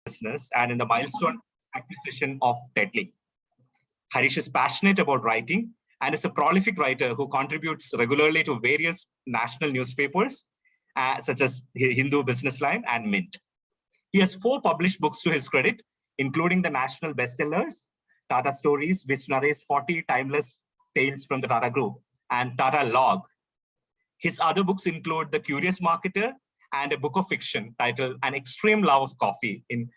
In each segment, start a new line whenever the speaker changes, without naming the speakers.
business and in the milestone acquisition of Deadly. Harish is passionate about writing and is a prolific writer who contributes regularly to various national newspapers, such as Hindu Business Line and Mint. He has 4 published books to his credit, including the national bestsellers, Tata Stories, which narrates 40 timeless tales from the Tata Group, and Tata Log. His other books include The Curious Marketer and a book of fiction titled An Extreme Love of Coffee. In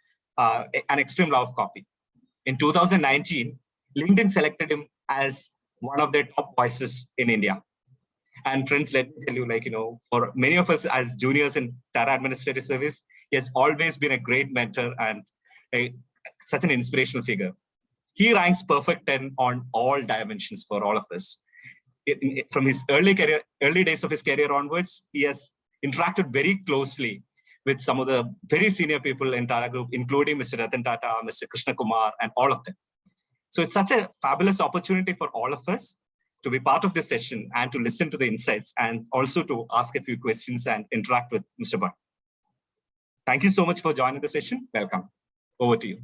2019, LinkedIn selected him as one of their top voices in India. And friends, let me tell you, for many of us as juniors in Tata Administrative Service, he has always been a great mentor and such an inspirational figure. He ranks perfect 10 on all dimensions for all of us. From his early days of his career onwards, he has interacted very closely with some of the very senior people in Tata Group, including Mr. Ratan Tata, Mr. Krishna Kumar, and all of them. So it's such a fabulous opportunity for all of us to be part of this session and to listen to the insights and also to ask a few questions and interact with Mr. Bhat. Thank you so much for joining the session. Welcome. Over to you.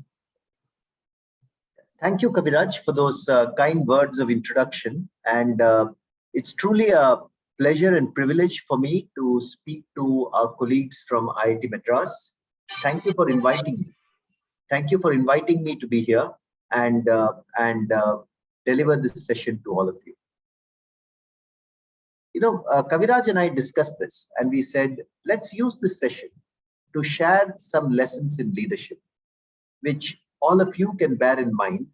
Thank you, Kaviraj, for those kind words of introduction. And it's truly a pleasure and privilege for me to speak to our colleagues from IIT Madras. Thank you for inviting me. Thank you for inviting me to be here and deliver this session to all of you. Kaviraj and I discussed this and we said, let's use this session to share some lessons in leadership, which all of you can bear in mind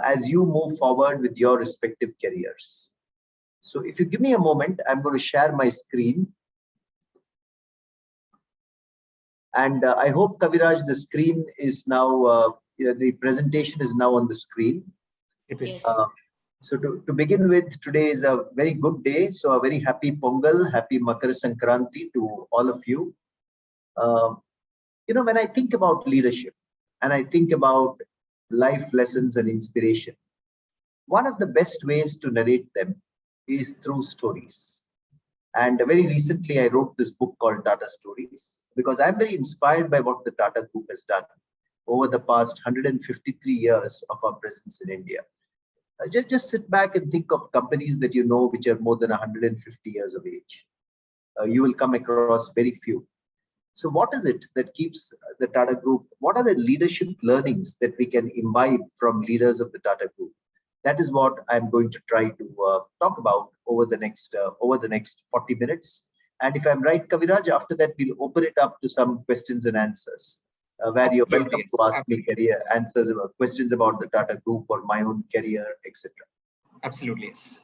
as you move forward with your respective careers. So if you give me a moment, I'm going to share my screen. And I hope, Kaviraj, the screen is now, the presentation is now on the screen.
It is.
So to begin with, today is a very good day. So a very happy Pongal, happy Makar Sankranti to all of you. When I think about leadership and I think about life lessons and inspiration, one of the best ways to narrate them is through stories. And very recently, I wrote this book called Tata Stories because I'm very inspired by what the Tata Group has done over the past 153 years of our presence in India. Just sit back and think of companies that you know which are more than 150 years of age. You will come across very few. So what is it that keeps the Tata Group? What are the leadership learnings that we can imbibe from leaders of the Tata Group? That is what I'm going to try to talk about over the next 40 minutes. And if I'm right, Kaviraj, after that, we'll open it up to some questions and answers, where you're welcome to ask me answers about questions about the Tata Group or my own career, etc.
Absolutely, yes.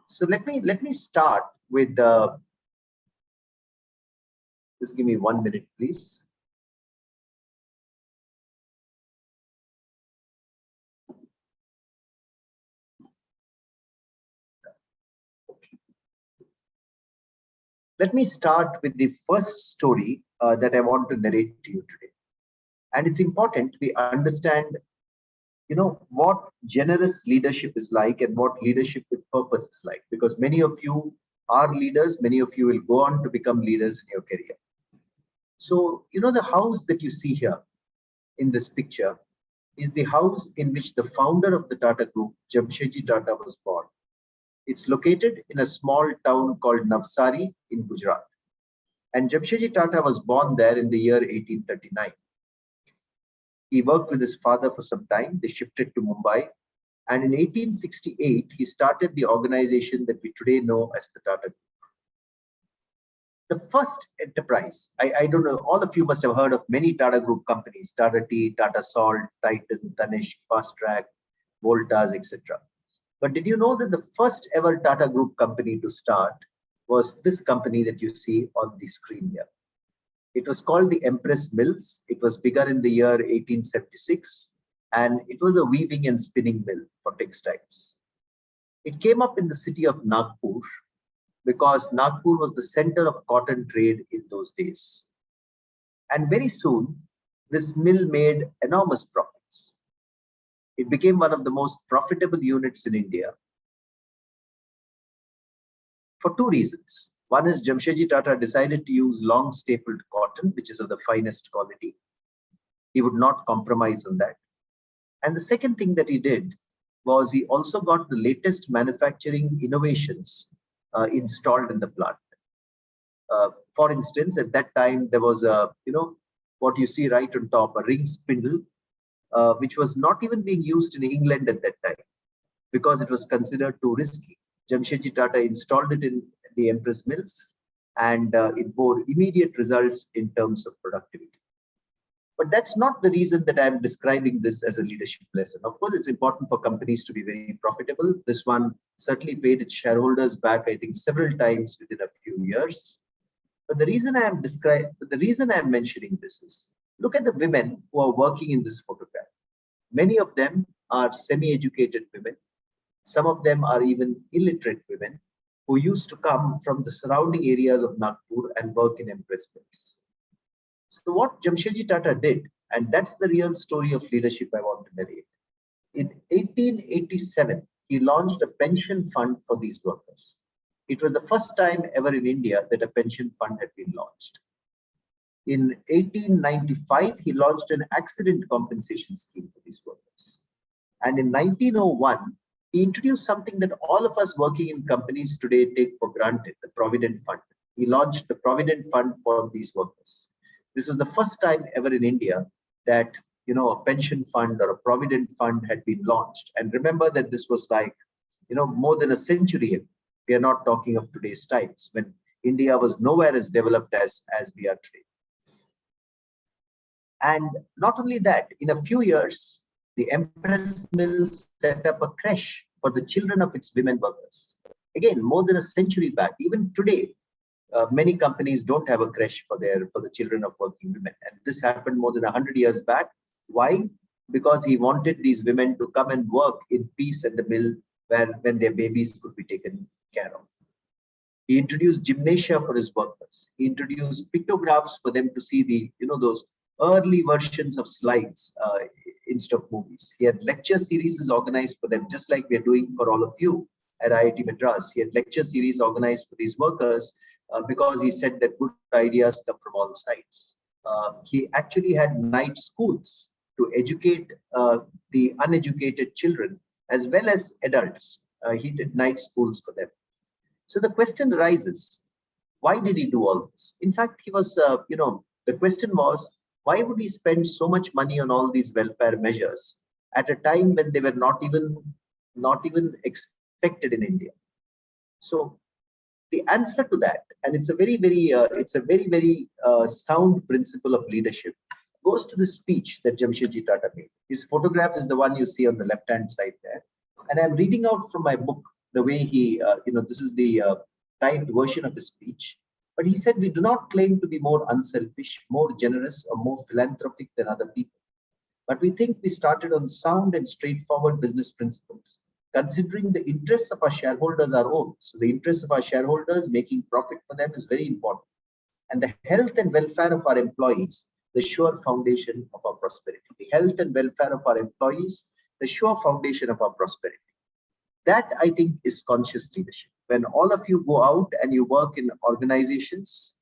So let me start with just give me 1 minute, please. Let me start with the first story that I want to narrate to you today. And it's important we understand, what generous leadership is like and what leadership with purpose is like, because many of you are leaders, many of you will go on to become leaders in your career. So, the house that you see here in this picture is the house in which the founder of the Tata Group, Jamshedji Tata, was born. It's located in a small town called Navsari in Gujarat. And Jamshedji Tata was born there in the year 1839. He worked with his father for some time. They shifted to Mumbai. And in 1868, he started the organization that we today know as the Tata Group. The first enterprise, I don't know, all of you must have heard of many Tata Group companies, Tata Tea, Tata Salt, Titan, Tanishq, Fast Track, Voltas, etc. But did you know that the first ever Tata Group company to start was this company that you see on the screen here? It was called the Empress Mills. It was bigger in the year 1876, and it was a weaving and spinning mill for textiles. It came up in the city of Nagpur because Nagpur was the center of cotton trade in those days. And very soon, this mill made enormous profits. It became one of the most profitable units in India for 2 reasons. One is Jamshedji Tata decided to use long stapled cotton, which is of the finest quality. He would not compromise on that. And the second thing that he did was he also got the latest manufacturing innovations installed in the plant. For instance, at that time, there was what you see right on top, a ring spindle, which was not even being used in England at that time because it was considered too risky. Jamshedji Tata installed it in the Empress Mills, and it bore immediate results in terms of productivity. But that's not the reason that I'm describing this as a leadership lesson. Of course, it's important for companies to be very profitable. This one certainly paid its shareholders back, I think, several times within a few years. But the reason I'm mentioning this is, look at the women who are working in this photograph. Many of them are semi-educated women. Some of them are even illiterate women who used to come from the surrounding areas of Nagpur and work in Empress Mills. So what Jamshedji Tata did, and that's the real story of leadership I want to narrate. In 1887, he launched a pension fund for these workers. It was the first time ever in India that a pension fund had been launched. In 1895, he launched an accident compensation scheme for these workers. And in 1901, he introduced something that all of us working in companies today take for granted, the Provident Fund. He launched the Provident Fund for these workers. This was the first time ever in India that a pension fund or a provident fund had been launched. And remember that this was like more than a century ago. We are not talking of today's times when India was nowhere as developed as we are today. And not only that, in a few years, the Empress Mills set up a creche for the children of its women workers. Again, more than a century back. Even today, many companies don't have a creche for the children of working women, and this happened more than 100 years back. Why? Because he wanted these women to come and work in peace at the mill, when their babies could be taken care of. He introduced gymnasia for his workers. He introduced pictographs for them to see those early versions of slides instead of movies. He had lecture series organized for them, just like we are doing for all of you at IIT Madras. He had lecture series organized for these workers because he said that good ideas come from all sides. He actually had night schools to educate the uneducated children as well as adults. He did night schools for them. So the question arises, why did he do all this? In fact, he was, the question was, why would he spend so much money on all these welfare measures at a time when they were not even expected in India? So the answer to that, and it's a very sound principle of leadership, goes to the speech that Jamshedji Tata made. His photograph is the one you see on the left-hand side there. And I'm reading out from my book the way he, this is the typed version of his speech. But he said, we do not claim to be more unselfish, more generous, or more philanthropic than other people. But we think we started on sound and straightforward business principles, considering the interests of our shareholders our own. So the interests of our shareholders, making profit for them, is very important. And the health and welfare of our employees, the sure foundation of our prosperity. The health and welfare of our employees, the sure foundation of our prosperity. That, I think, is conscious leadership. When all of you go out and you work in organizations,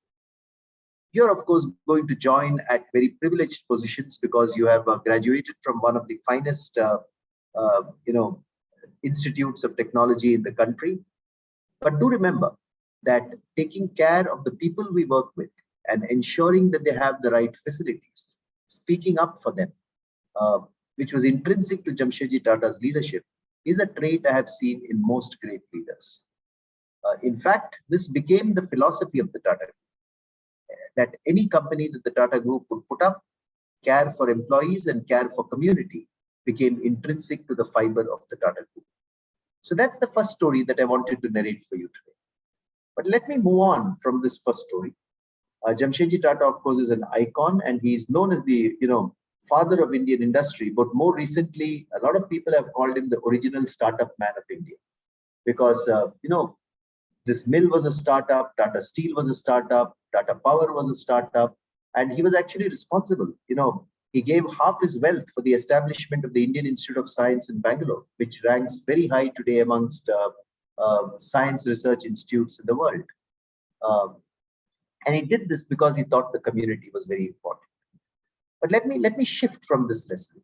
you're of course going to join at very privileged positions because you have graduated from one of the finest institutes of technology in the country. But do remember that taking care of the people we work with and ensuring that they have the right facilities, speaking up for them, which was intrinsic to Jamshedji Tata's leadership, is a trait I have seen in most great leaders. In fact, this became the philosophy of the Tata Group, that any company that the Tata Group would put up, care for employees and care for community, became intrinsic to the fiber of the Tata Group. So that's the first story that I wanted to narrate for you today. But let me move on from this first story. Jamshedji Tata, of course, is an icon, and he is known as the father of Indian industry. But more recently, a lot of people have called him the original startup man of India, because this mill was a startup, Tata Steel was a startup, Tata Power was a startup, and he was actually responsible. He gave half his wealth for the establishment of the Indian Institute of Science in Bangalore, which ranks very high today amongst science research institutes in the world. And he did this because he thought the community was very important. But let me shift from this lesson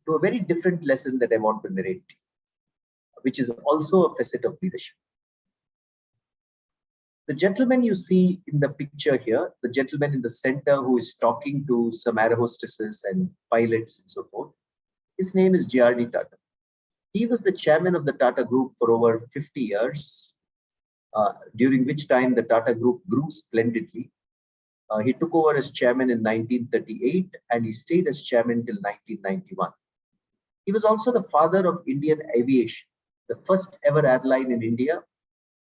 to a very different lesson that I want to narrate to you, which is also a facet of leadership. The gentleman you see in the picture here, the gentleman in the center who is talking to some air hostesses and pilots and so forth, his name is JRD Tata. He was the chairman of the Tata Group for over 50 years, during which time the Tata Group grew splendidly. He took over as chairman in 1938 and he stayed as chairman till 1991. He was also the father of Indian aviation. The first ever airline in India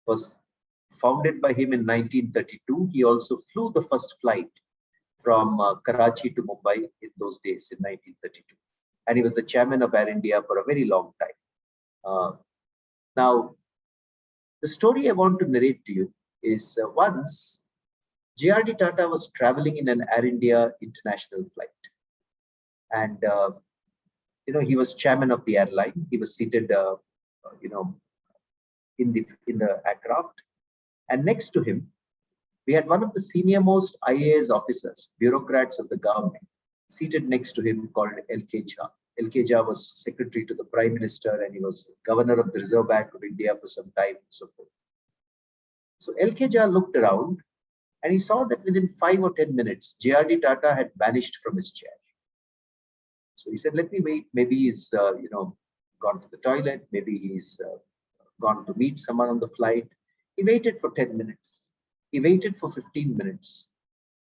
was founded by him in 1932. He also flew the first flight from Karachi to Mumbai in those days in 1932. And he was the chairman of Air India for a very long time. Now, the story I want to narrate to you is once JRD Tata was traveling in an Air India international flight. And, he was chairman of the airline. He was seated, in the aircraft. And next to him, we had one of the senior most IAS officers, bureaucrats of the government, seated next to him called L.K. Jha. L.K. Jha was secretary to the Prime Minister and he was governor of the Reserve Bank of India for some time and so forth. So L.K. Jha looked around and he saw that within 5 or 10 minutes, JRD Tata had vanished from his chair. So he said, let me wait. Maybe he's, gone to the toilet. Maybe he's gone to meet someone on the flight. He waited for 10 minutes. He waited for 15 minutes.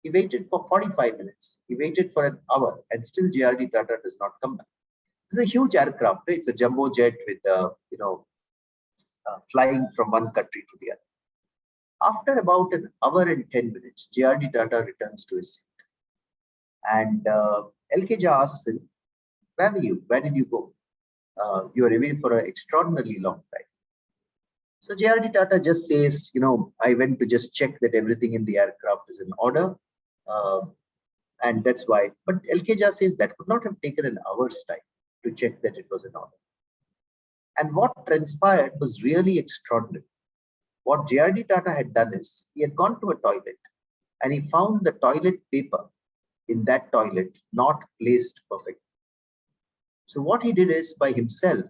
He waited for 45 minutes. He waited for an hour and still JRD Tata does not come back. This is a huge aircraft. It's a jumbo jet with, flying from one country to the other. After about an hour and 10 minutes, JRD Tata returns to his seat. And L.K. Jha asks him, where were you? Where did you go? You were away for an extraordinarily long time. So JRD Tata just says, I went to just check that everything in the aircraft is in order. And that's why. But L.K. Jha says that could not have taken an hour's time to check that it was in order. And what transpired was really extraordinary. What JRD Tata had done is he had gone to a toilet and he found the toilet paper in that toilet not placed perfectly. So what he did is by himself,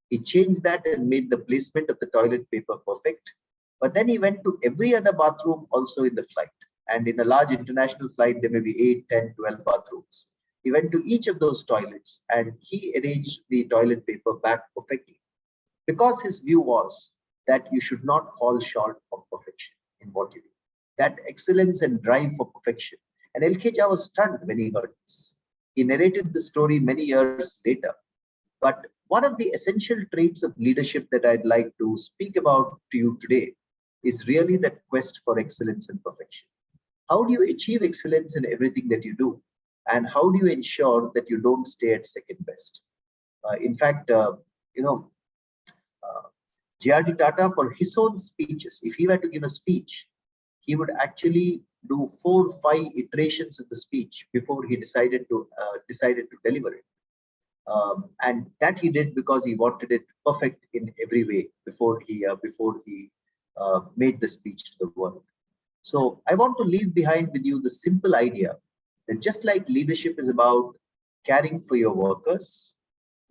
he changed that and made the placement of the toilet paper perfect. But then he went to every other bathroom also in the flight. And in a large international flight, there may be 8, 10, 12 bathrooms. He went to each of those toilets and he arranged the toilet paper back perfectly. Because his view was that you should not fall short of perfection in what you do. That excellence and drive for perfection. And L.K. Jha was stunned when he heard this. He narrated the story many years later. But one of the essential traits of leadership that I'd like to speak about to you today is really that quest for excellence and perfection. How do you achieve excellence in everything that you do? And how do you ensure that you don't stay at second best? In fact, JRD Tata, for his own speeches, if he were to give a speech, he would actually do 4 or 5 iterations of the speech before he decided to deliver it. And that he did because he wanted it perfect in every way before he made the speech to the world. So I want to leave behind with you the simple idea that just like leadership is about caring for your workers,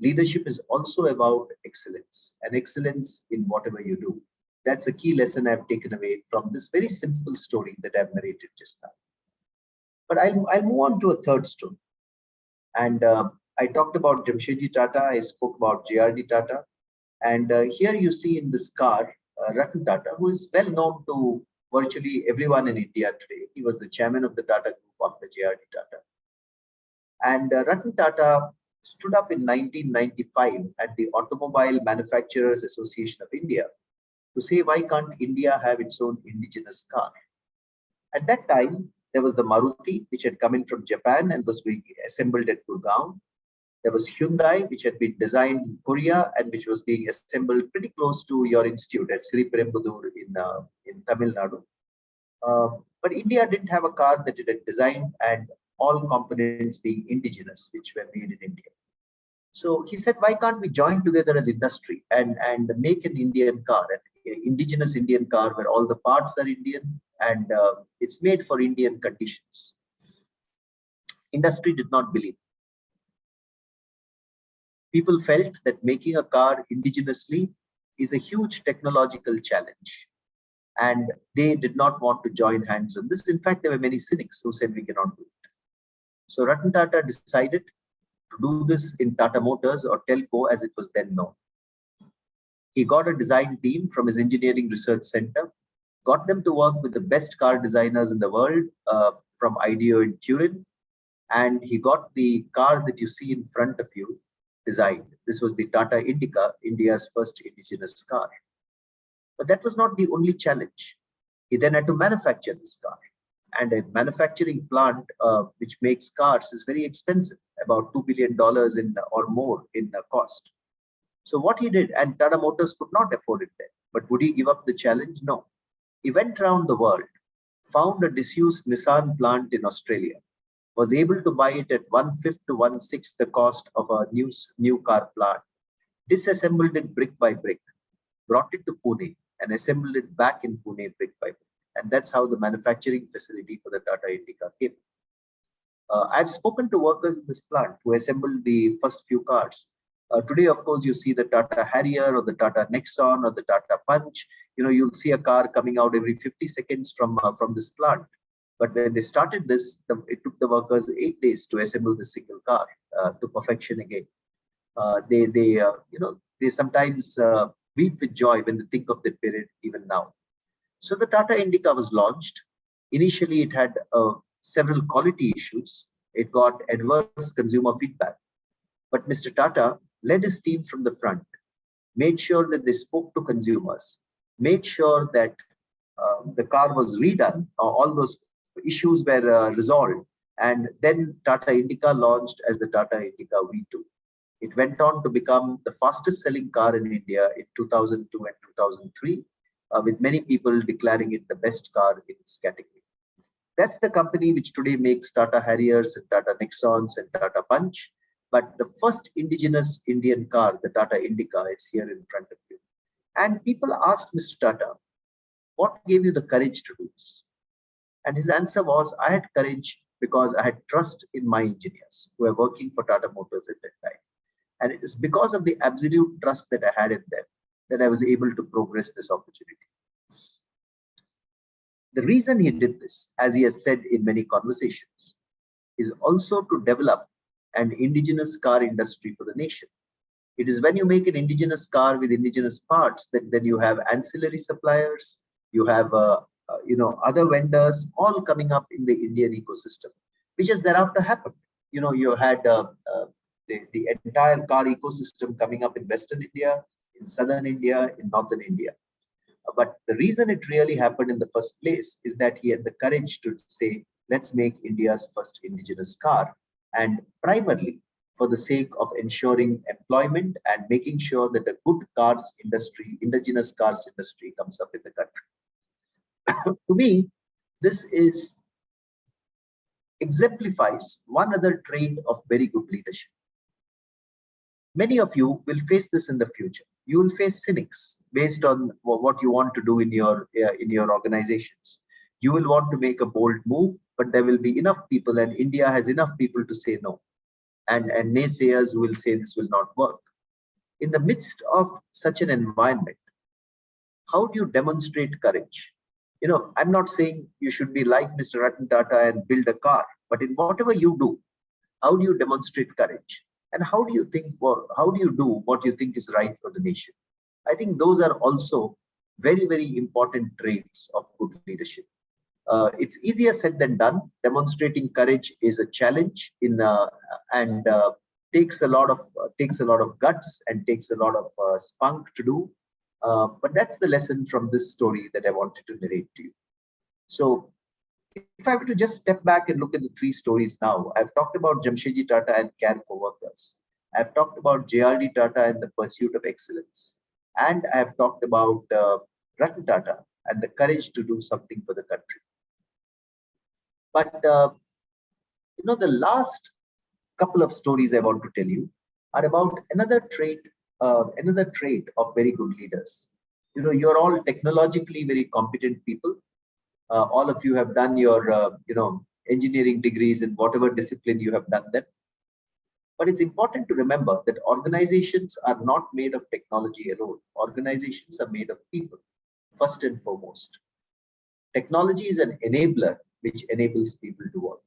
leadership is also about excellence, and excellence in whatever you do. That's a key lesson I've taken away from this very simple story that I've narrated just now. But I'll move on to a third story. And I talked about Jamshedji Tata, I spoke about JRD Tata. And here you see in this car, Ratan Tata, who is well known to virtually everyone in India today. He was the chairman of the Tata Group after JRD Tata. And Ratan Tata stood up in 1995 at the Automobile Manufacturers Association of India to say, why can't India have its own indigenous car? At that time, there was the Maruti, which had come in from Japan and was being assembled at Gurgaon. There was Hyundai, which had been designed in Korea and which was being assembled pretty close to your institute at Sri Perumbudur in Tamil Nadu. But India didn't have a car that it had designed, and all components being indigenous, which were made in India. So he said, why can't we join together as industry and make an Indian car, an indigenous Indian car where all the parts are Indian and it's made for Indian conditions. Industry did not believe. People felt that making a car indigenously is a huge technological challenge, and they did not want to join hands on this. In fact, there were many cynics who said we cannot do it. So Ratan Tata decided to do this in Tata Motors, or Telco as it was then known. He got a design team from his engineering research center, got them to work with the best car designers in the world, from IDEO in Turin, and he got the car that you see in front of you designed. This was the Tata Indica, India's first indigenous car. But that was not the only challenge. He then had to manufacture this car. And a manufacturing plant which makes cars is very expensive, about $2 billion in or more in cost. So what he did, and Tata Motors could not afford it then, but would he give up the challenge? No. He went around the world, found a disused Nissan plant in Australia, was able to buy it at 1/5 to 1/6 the cost of a new car plant, disassembled it brick by brick, brought it to Pune, and assembled it back in Pune brick by brick. And that's how the manufacturing facility for the Tata Indica came. I've spoken to workers in this plant who assembled the first few cars. Today, of course, you see the Tata Harrier or the Tata Nexon or the Tata Punch. You'll see a car coming out every 50 seconds from this plant. But when they started this, it took the workers 8 days to assemble the single car to perfection again. They sometimes weep with joy when they think of that period even now. So the Tata Indica was launched. Initially, it had several quality issues. It got adverse consumer feedback. But Mr. Tata led his team from the front, made sure that they spoke to consumers, made sure that the car was redone, all those issues were resolved. And then Tata Indica launched as the Tata Indica V2. It went on to become the fastest selling car in India in 2002 and 2003, with many people declaring it the best car in its category. That's the company which today makes Tata Harriers and Tata Nexons and Tata Punch. But the first indigenous Indian car, the Tata Indica, is here in front of you. And people asked Mr. Tata, what gave you the courage to do this? And his answer was, I had courage because I had trust in my engineers who were working for Tata Motors at that time. And it is because of the absolute trust that I had in them that I was able to progress this opportunity. The reason he did this, as he has said in many conversations, is also to develop an indigenous car industry for the nation. It is when you make an indigenous car with indigenous parts that then you have ancillary suppliers, you have other vendors all coming up in the Indian ecosystem, which has thereafter happened. You had the entire car ecosystem coming up in Western India, in Southern India, in Northern India. But the reason it really happened in the first place is that he had the courage to say, let's make India's first indigenous car. And primarily for the sake of ensuring employment and making sure that a good cars industry, indigenous cars industry comes up in the country. To me, this exemplifies one other trait of very good leadership. Many of you will face this in the future. You will face cynics based on what you want to do in your organizations. You will want to make a bold move, but there will be enough people, and India has enough people to say no. And naysayers will say this will not work. In the midst of such an environment, how do you demonstrate courage? I'm not saying you should be like Mr. Ratan Tata and build a car, but in whatever you do, how do you demonstrate courage? And how do you do what you think is right for the nation? I think those are also very, very important traits of good leadership. It's easier said than done. Demonstrating courage is a challenge and takes a lot of guts and takes a lot of spunk to do. But that's the lesson from this story that I wanted to narrate to you. So if I were to just step back and look at the three stories now, I've talked about Jamshedji Tata and care for workers. I've talked about JRD Tata and the pursuit of excellence. And I've talked about Ratan Tata and the courage to do something for the country. But the last couple of stories I want to tell you are about another trait of very good leaders. You're all technologically very competent people. All of you have done your engineering degrees in whatever discipline you have done them. But it's important to remember that organizations are not made of technology alone. Organizations are made of people, first and foremost. Technology is an enabler which enables people to work.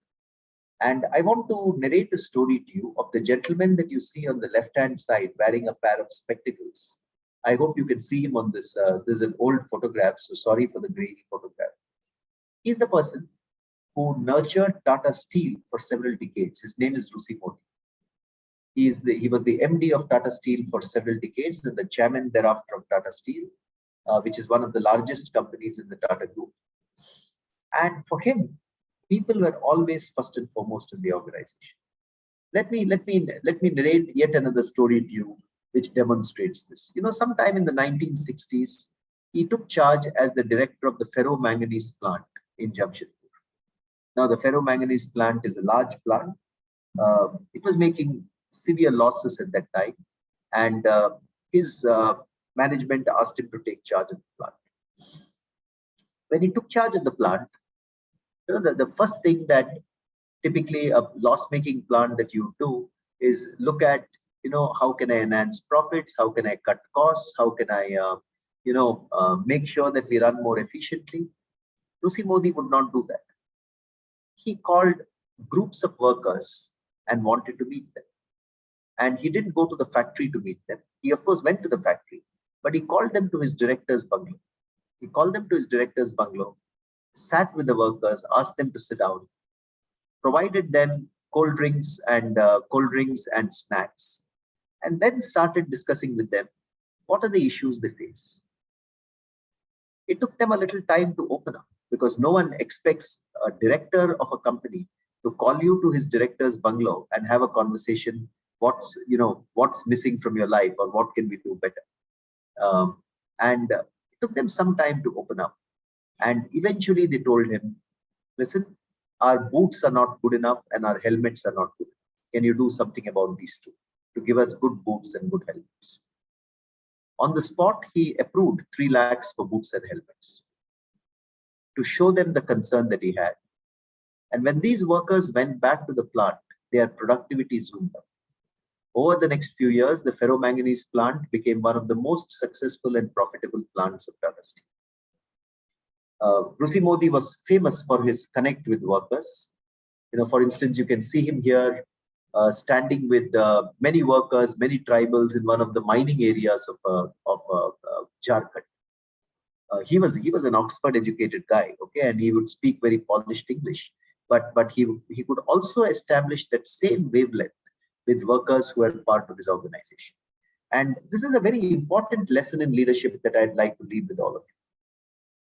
And I want to narrate a story to you of the gentleman that you see on the left-hand side wearing a pair of spectacles. I hope you can see him on this. This is an old photograph, so sorry for the grainy photograph. He's the person who nurtured Tata Steel for several decades. His name is Rusi Modi. He was the MD of Tata Steel for several decades and the chairman thereafter of Tata Steel, which is one of the largest companies in the Tata Group. And for him, people were always first and foremost in the organization. Let me narrate yet another story to you, which demonstrates this. You know, sometime in the 1960s, he took charge as the director of the ferromanganese plant in Jamshedji. Now, the ferromanganese plant is a large plant. It was making severe losses at that time, and his management asked him to take charge of the plant. When he took charge of the plant, you know, the first thing that typically a loss-making plant that you do is look at, you know, how can I enhance profits? How can I cut costs? How can I, make sure that we run more efficiently? Rusi Modi would not do that. He called groups of workers and wanted to meet them. And he didn't go to the factory to meet them. He, of course, went to the factory, but he called them to his director's bungalow. He called them to his director's bungalow, sat with the workers, asked them to sit down, provided them cold drinks and snacks, and then started discussing with them what are the issues they face. It took them a little time to open up because no one expects a director of a company to call you to his director's bungalow and have a conversation. What's missing from your life, or what can we do better? And it took them some time to open up. And eventually they told him, listen, our boots are not good enough and our helmets are not good enough. Can you do something about these two to give us good boots and good helmets? On the spot, he approved 3 lakhs for boots and helmets to show them the concern that he had. And when these workers went back to the plant, their productivity zoomed up. Over the next few years, the ferromanganese plant became one of the most successful and profitable plants of Tata Steel. Rusi Modi was famous for his connect with workers. You know, for instance, you can see him here standing with many workers, many tribals in one of the mining areas of Jharkhand. He was an Oxford-educated guy, okay, and he would speak very polished English. But he could also establish that same wavelength with workers who are part of his organization. And this is a very important lesson in leadership that I'd like to leave with all of you.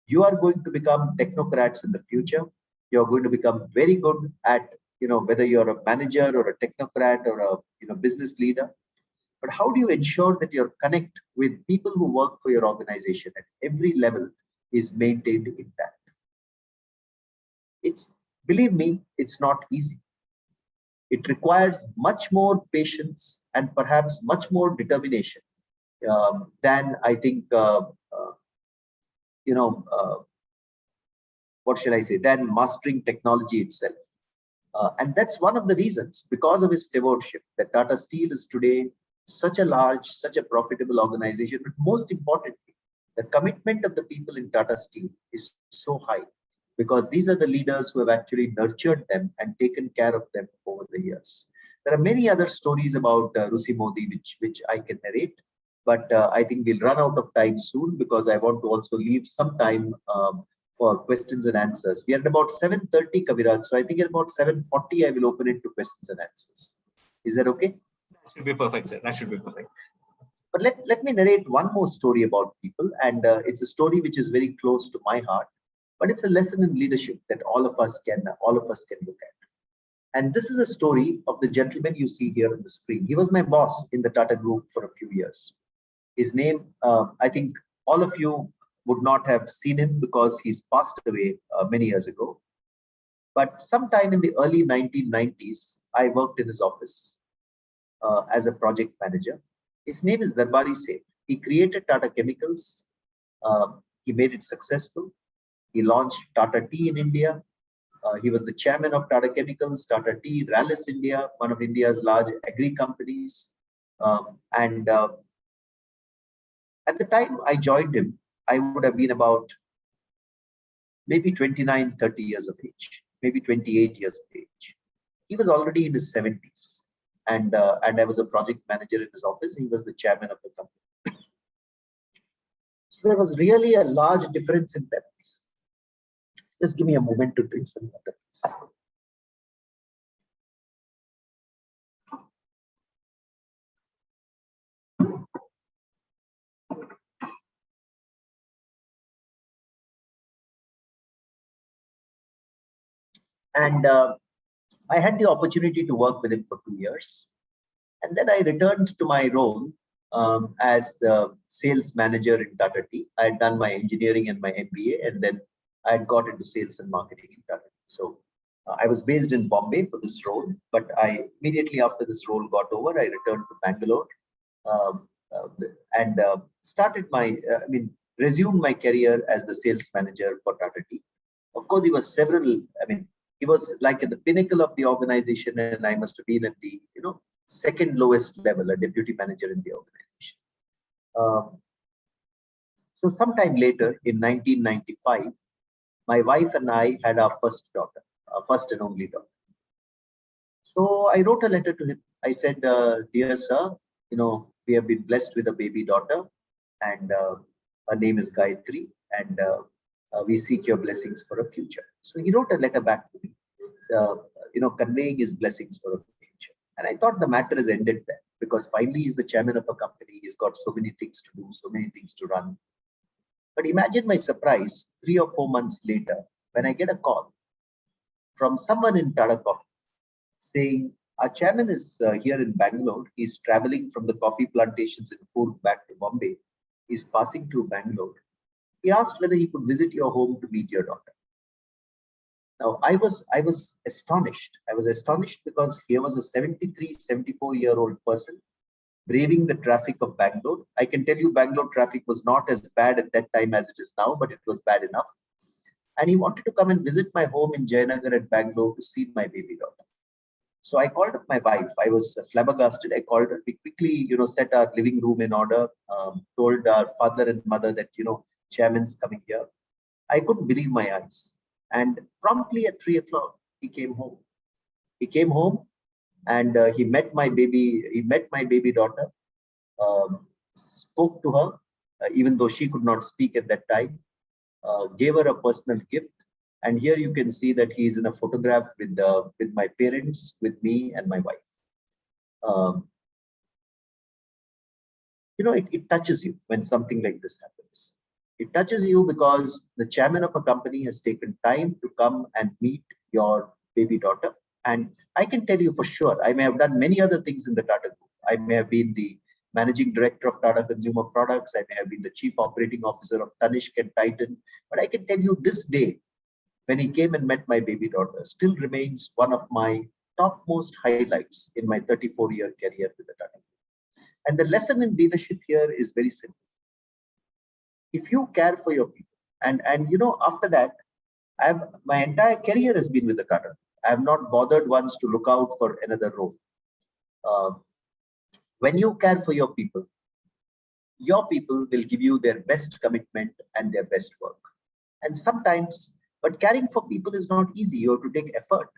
You are going to become technocrats in the future. You're going to become very good at, whether you're a manager or a technocrat or a business leader. But how do you ensure that your connect with people who work for your organization at every level is maintained intact? Believe me, it's not easy. It requires much more patience and perhaps much more determination than I think, what shall I say, than mastering technology itself. And that's one of the reasons, because of his stewardship, that Tata Steel is today such a large, such a profitable organization. But most importantly, the commitment of the people in Tata Steel is so high, because these are the leaders who have actually nurtured them and taken care of them over the years. There are many other stories about Rusi Modi, which I can narrate, but I think we'll run out of time soon, because I want to also leave some time for questions and answers. We are at about 7:30, Kaviraj, so I think at about 7:40, I will open it to questions and answers. Is that okay?
That should be perfect, sir. That should be perfect.
But let me narrate one more story about people, and it's a story which is very close to my heart. But it's a lesson in leadership that all of us can look at. And this is a story of the gentleman you see here on the screen. He was my boss in the Tata Group for a few years. His name, I think all of you would not have seen him because he's passed away many years ago. But sometime in the early 1990s, I worked in his office as a project manager. His name is Darbari Seth. He created Tata Chemicals. He made it successful. He launched Tata Tea in India. He was the chairman of Tata Chemicals, Tata Tea, Rallis India, one of India's large agri companies. And at the time I joined him, I would have been about maybe 29, 30 years of age, maybe 28 years of age. He was already in his 70s. And I was a project manager in his office. He was the chairman of the company. So there was really a large difference in depth. Just give me a moment to drink some water. And I had the opportunity to work with him for 2 years. And then I returned to my role as the sales manager in Tata Tea. I had done my engineering and my MBA, and then I had got into sales and marketing in Tata Tea. So I was based in Bombay for this role, but I immediately after this role got over, I returned to Bangalore and started my, resumed my career as the sales manager for Tata Tea. Of course, he was he was like at the pinnacle of the organization, and I must have been at the, second lowest level, a deputy manager in the organization. So sometime later in 1995, my wife and I had our first daughter, our first and only daughter. So I wrote a letter to him. I said, dear sir, we have been blessed with a baby daughter, and her name is Gayatri, and we seek your blessings for a future. So he wrote a letter back to me, conveying his blessings for a future. And I thought the matter is ended there, because finally he's the chairman of a company. He's got so many things to do, so many things to run. But imagine my surprise 3 or 4 months later when I get a call from someone in Tata Coffee saying, our chairman is here in Bangalore. He's traveling from the coffee plantations in Coorg back to Bombay. He's passing through Bangalore. He asked whether he could visit your home to meet your daughter. Now, I was astonished. I was astonished because here was a 73, 74-year-old person braving the traffic of Bangalore. I can tell you Bangalore traffic was not as bad at that time as it is now, but it was bad enough. And he wanted to come and visit my home in Jayanagar at Bangalore to see my baby daughter. So I called up my wife. I was flabbergasted. I called her. We quickly, set our living room in order, told our father and mother that, chairman's coming here. I couldn't believe my eyes. And promptly at 3 o'clock, he came home. He came home and he met my baby daughter, spoke to her, even though she could not speak at that time, gave her a personal gift. And here you can see that he's in a photograph with my parents, with me and my wife. It touches you when something like this happens. It touches you because the chairman of a company has taken time to come and meet your baby daughter. And I can tell you for sure, I may have done many other things in the Tata Group. I may have been the managing director of Tata Consumer Products. I may have been the chief operating officer of Tanishq and Titan. But I can tell you this day, when he came and met my baby daughter, still remains one of my topmost highlights in my 34-year career with the Tata Group. And the lesson in leadership here is very simple. If you care for your people, and after that, my entire career has been with the Tata. I have not bothered once to look out for another role. When you care for your people will give you their best commitment and their best work. And sometimes, but caring for people is not easy. You have to take effort.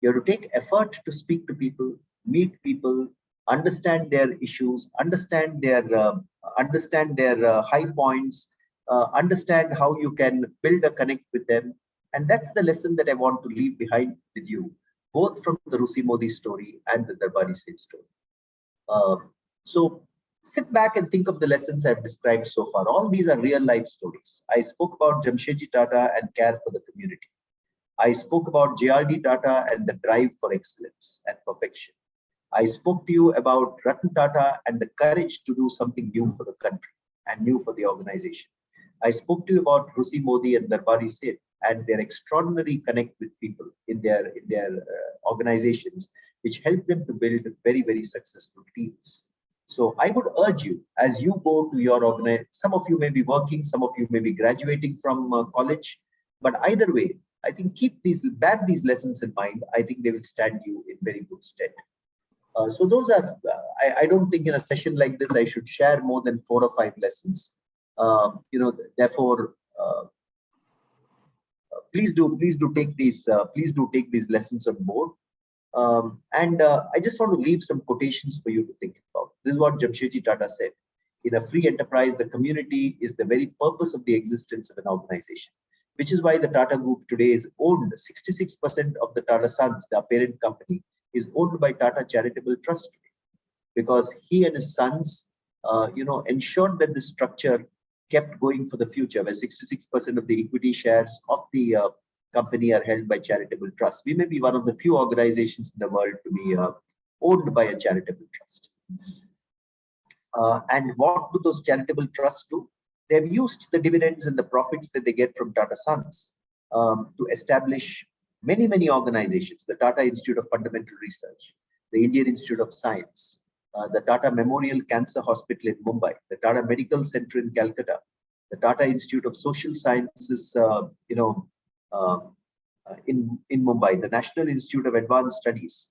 You have to take effort to speak to people, meet people, understand their issues, understand their high points, understand how you can build a connect with them. And that's the lesson that I want to leave behind with you, both from the Rusi Modi story and the Darbari Seth story. So sit back and think of the lessons I've described so far. All these are real life stories. I spoke about Jamshedji Tata and care for the community. I spoke about JRD Tata and the drive for excellence and perfection. I spoke to you about Ratan Tata and the courage to do something new for the country and new for the organization. I spoke to you about Rusi Modi and Darbari Seth and their extraordinary connect with people in their organizations, which helped them to build very, very successful teams. So I would urge you, as you go to your organization, some of you may be working, some of you may be graduating from college, but either way, I think bear these lessons in mind. I think they will stand you in very good stead. So those are, I don't think in a session like this, I should share more than 4 or 5 lessons. Therefore, please do take these lessons on board. I just want to leave some quotations for you to think about. This is what Jamshedji Tata said. In a free enterprise, the community is the very purpose of the existence of an organization, which is why the Tata Group today is owned. 66% of the Tata Sons, their parent company, is owned by Tata Charitable Trust today, because he and his sons, ensured that the structure kept going for the future, where 66% of the equity shares of the company are held by charitable trusts. We may be one of the few organizations in the world to be owned by a charitable trust. And what do those charitable trusts do? They've used the dividends and the profits that they get from Tata Sons to establish many, many organizations: the Tata Institute of Fundamental Research, the Indian Institute of Science, the Tata Memorial Cancer Hospital in Mumbai, the Tata Medical Center in Calcutta, the Tata Institute of Social Sciences, in Mumbai, the National Institute of Advanced Studies.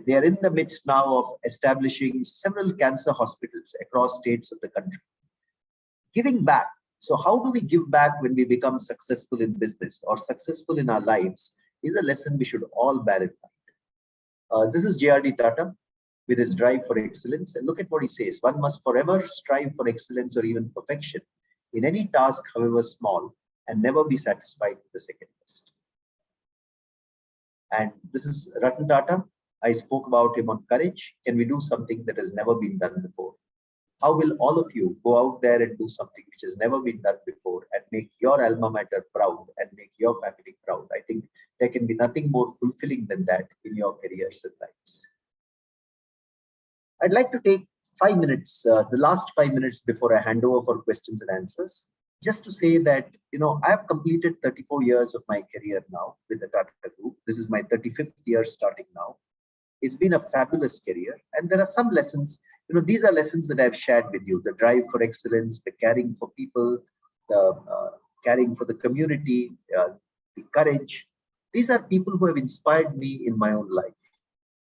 They are in the midst now of establishing several cancer hospitals across states of the country. Giving back. So how do we give back when we become successful in business or successful in our lives is a lesson we should all bear in mind. This is JRD Tata with his drive for excellence. And look at what he says: one must forever strive for excellence or even perfection in any task, however small, and never be satisfied with the second best. And this is Ratan Tata. I spoke about him on courage. Can we do something that has never been done before? How will all of you go out there and do something which has never been done before and make your alma mater proud and make your family proud? I think there can be nothing more fulfilling than that in your careers and lives. I'd like to take 5 minutes, the last 5 minutes before I hand over for questions and answers, just to say that, I have completed 34 years of my career now with the Tata Group. This is my 35th year starting now. It's been a fabulous career. And there are some lessons, these are lessons that I've shared with you: the drive for excellence, the caring for people, the caring for the community, the courage. These are people who have inspired me in my own life.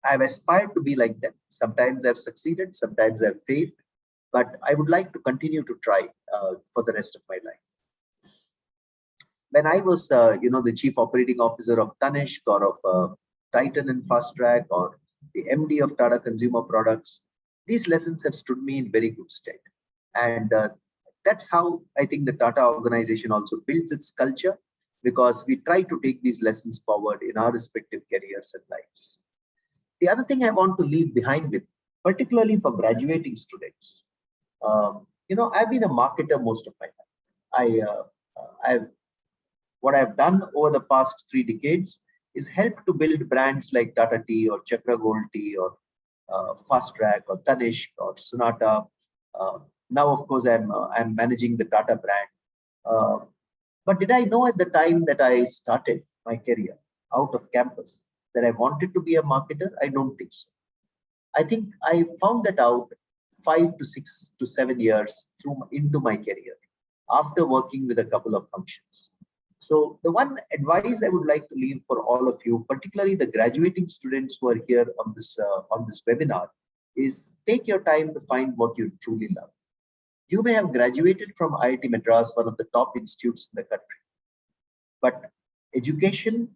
I've aspired to be like them. Sometimes I've succeeded, sometimes I've failed, but I would like to continue to try for the rest of my life. When I was, the chief operating officer of Tanishq or of Titan and Fast Track, or the MD of Tata Consumer Products, these lessons have stood me in very good stead. And that's how I think the Tata organization also builds its culture, because we try to take these lessons forward in our respective careers and lives. The other thing I want to leave behind with, particularly for graduating students, I've been a marketer most of my life. What I've done over the past 3 decades is help to build brands like Tata Tea or Chakra Gold Tea or Fast Track or Tanishq or Sonata. Now, of course, I'm managing the Tata brand. But did I know at the time that I started my career out of campus that I wanted to be a marketer? I don't think so. I think I found that out 5 to 6 to 7 years into my career after working with a couple of functions. So the one advice I would like to leave for all of you, particularly the graduating students who are here on this webinar, is take your time to find what you truly love. You may have graduated from IIT Madras, one of the top institutes in the country, but education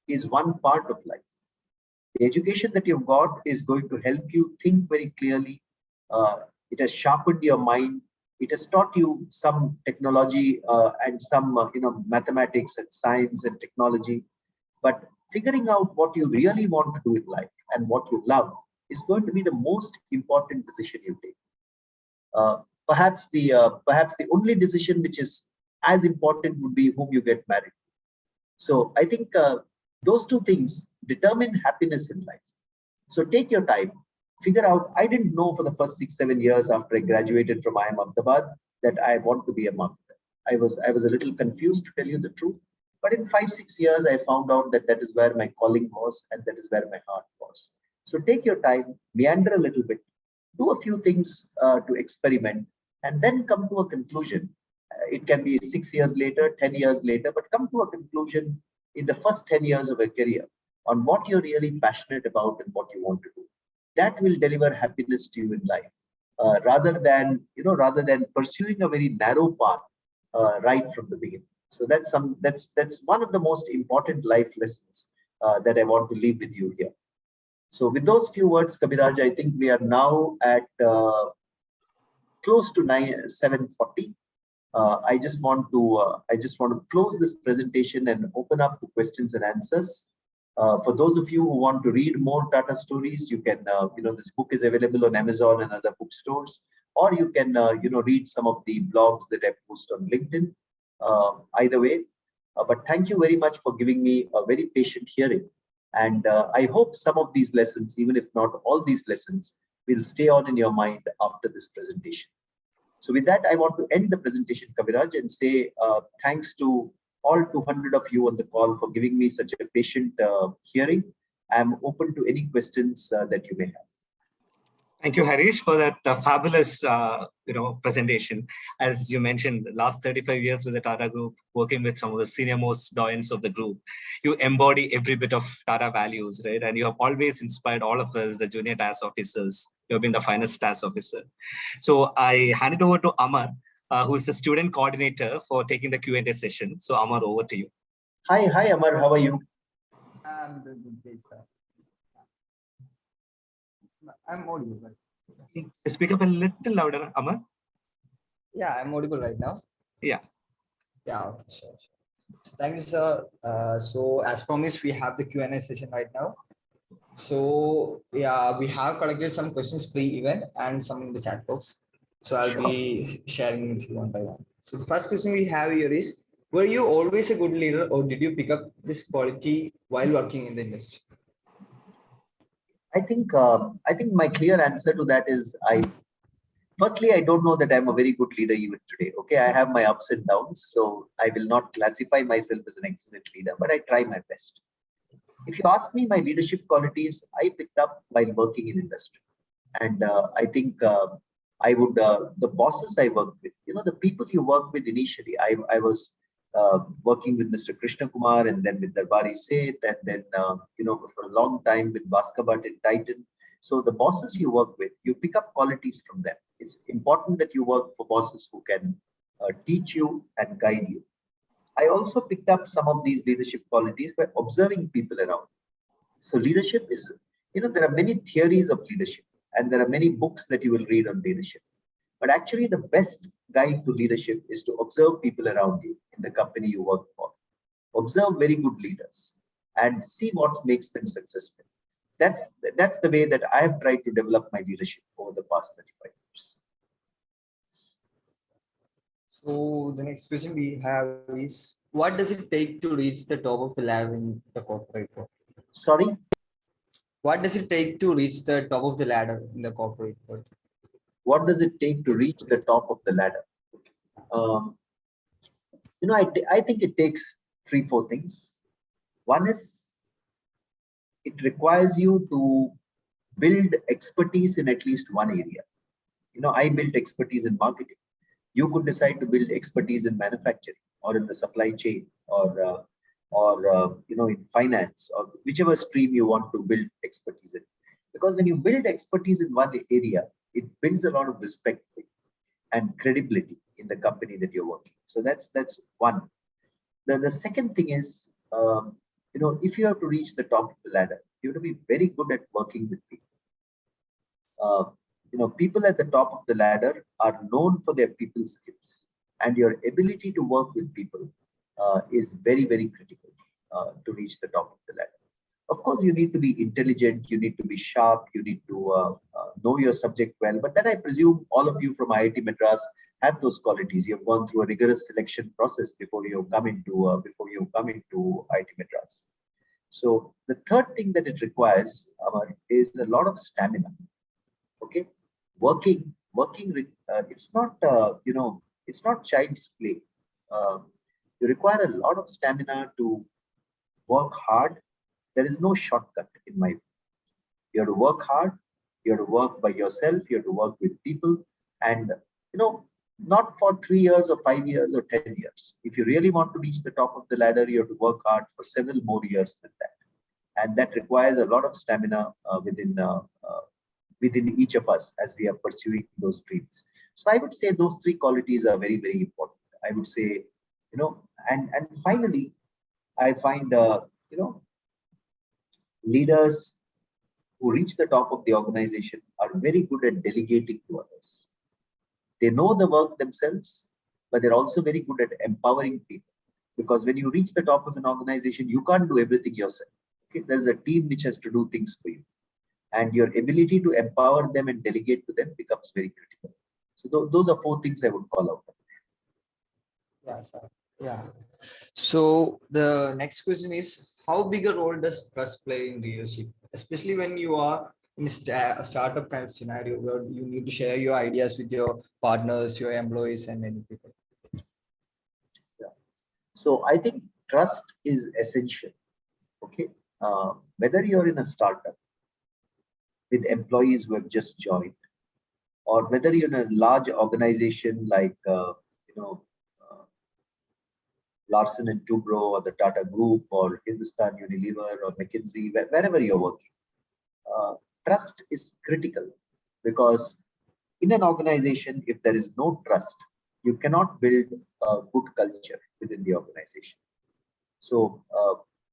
is one part of life. The education that you've got is going to help you think very clearly. It has sharpened your mind. It has taught you some technology and some mathematics and science and technology. But figuring out what you really want to do in life and what you love is going to be the most important decision you take. Perhaps the only decision which is as important would be whom you get married. So I think those 2 things determine happiness in life. So take your time. Figure out. I didn't know for the first 6-7 years after I graduated from IIM Ahmedabad that I want to be a marketer. I was a little confused, to tell you the truth. But in 5-6 years, I found out that that is where my calling was and that is where my heart was. So take your time, meander a little bit, do a few things to experiment, and then come to a conclusion It can be 6 years later, 10 years later, but come to a conclusion in the first 10 years of a career on what you're really passionate about and what you want to do. That will deliver happiness to you in life, rather than pursuing a very narrow path right from the beginning. So that's one of the most important life lessons that I want to leave with you here. So with those few words, Kabiraj, I think we are now at close to 7:40. I just want to close this presentation and open up to questions and answers. For those of you who want to read more Tata stories, you can, this book is available on Amazon and other bookstores, or you can, read some of the blogs that I post on LinkedIn. Either way, but thank you very much for giving me a very patient hearing. And I hope some of these lessons, even if not all these lessons, will stay on in your mind after this presentation. So with that, I want to end the presentation, Kaviraj, and say thanks to all 200 of you on the call for giving me such a patient hearing. I'm open to any questions that you may have.
Thank you, Harish, for that fabulous, presentation. As you mentioned, the last 35 years with the Tata Group, working with some of the senior most doyens of the group, you embody every bit of Tata values, right? And you have always inspired all of us, the junior TAS officers. You have been the finest TAS officer. So I hand it over to Amar, who is the student coordinator for taking the Q&A session. So Amar, over to you.
Hi, Amar. How are you?
I'm doing great, sir. I'm audible, right?
Speak up a little louder, Amar.
Yeah, I'm audible right now.
Yeah.
Yeah, okay, sure. So thank you, sir. So as promised, we have the Q&A session right now. So yeah, we have collected some questions pre-event and some in the chat box. So I'll be sharing with you one by one. So the first question we have here is, were you always a good leader, or did you pick up this quality while working in the industry?
I think my clear answer to that is firstly, I don't know that I'm a very good leader even today. Okay, I have my ups and downs, so I will not classify myself as an excellent leader, but I try my best. If you ask me my leadership qualities, I picked up while working in industry, and I think the bosses I worked with, the people you work with initially. I was working with Mr. Krishna Kumar, and then with Darbari Seth, and then for a long time with Bhat in Titan. So the bosses you work with, you pick up qualities from them. It's important that you work for bosses who can teach you and guide you. I also picked up some of these leadership qualities by observing people around. So leadership is, there are many theories of leadership, and there are many books that you will read on leadership. But actually, the best guide to leadership is to observe people around you in the company you work for. Observe very good leaders and see what makes them successful. That's the way that I have tried to develop my leadership over the past 35 years.
So the next question we have is, what does it take to reach the top of the ladder in the corporate world?
Sorry?
What does it take to reach the top of the ladder in the corporate world?
What does it take to reach the top of the ladder? I think it takes 3-4 things. One is, it requires you to build expertise in at least one area. I built expertise in marketing. You could decide to build expertise in manufacturing, or in the supply chain, or in finance, or whichever stream you want to build expertise in. Because when you build expertise in one area, it builds a lot of respect for you and credibility in the company that you're working. So that's one. The second thing is, if you have to reach the top of the ladder, you have to be very good at working with people. People at the top of the ladder are known for their people skills, and your ability to work with people is very, very critical to reach the top of the ladder. Of course, you need to be intelligent, you need to be sharp, you need to know your subject well. But then I presume all of you from IIT Madras have those qualities. You've gone through a rigorous selection process before you come into IIT Madras. So the third thing that it requires is a lot of stamina. Okay, working. It's not it's not child's play. You require a lot of stamina to work hard. There is no shortcut in my view. You have to work hard. You have to work by yourself. You have to work with people, and not for 3 years or 5 years or 10 years. If you really want to reach the top of the ladder, you have to work hard for several more years than that. And that requires a lot of stamina within each of us as we are pursuing those dreams. So I would say those three qualities are very, very important. I would say, and finally, I find, leaders who reach the top of the organization are very good at delegating to others. They know the work themselves, but they're also very good at empowering people. Because when you reach the top of an organization, you can't do everything yourself. Okay? There's a team which has to do things for you. And your ability to empower them and delegate to them becomes very critical. So those are 4 things I would call out.
Yeah, sir. Yeah. So the next question is, how big a role does trust play in leadership, especially when you are in a startup kind of scenario where you need to share your ideas with your partners, your employees, and many people?
Yeah. So I think trust is essential. Okay. Whether you're in a startup with employees who have just joined, or whether you're in a large organization like Larsen and Toubro or the Tata Group or Hindustan Unilever or McKinsey, wherever you're working, trust is critical, because in an organization, if there is no trust, you cannot build a good culture within the organization. So,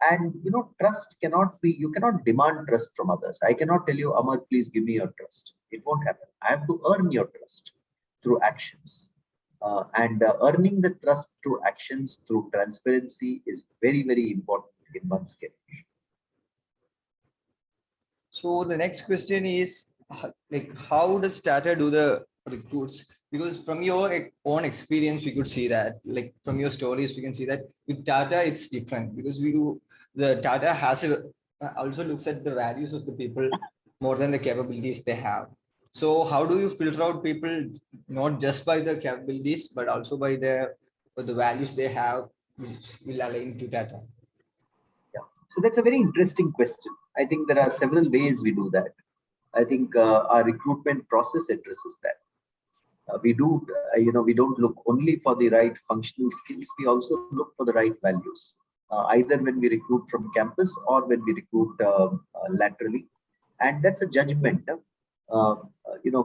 and trust cannot be, you cannot demand trust from others. I cannot tell you, Amar, please give me your trust. It won't happen. I have to earn your trust through actions. And earning the trust through actions, through transparency is very, very important in one's career.
So the next question is, like, how does Tata do the recruits? Because from your own experience, we could see that, like from your stories, we can see that with Tata, it's different, because the Tata has also looks at the values of the people more than the capabilities they have. So how do you filter out people not just by the capabilities, but also by the values they have, which will align to Tata?
Yeah. So that's a very interesting question. I think there are several ways we do that. I think our recruitment process addresses that. We don't look only for the right functional skills. We also look for the right values, either when we recruit from campus or when we recruit laterally. And that's a judgment.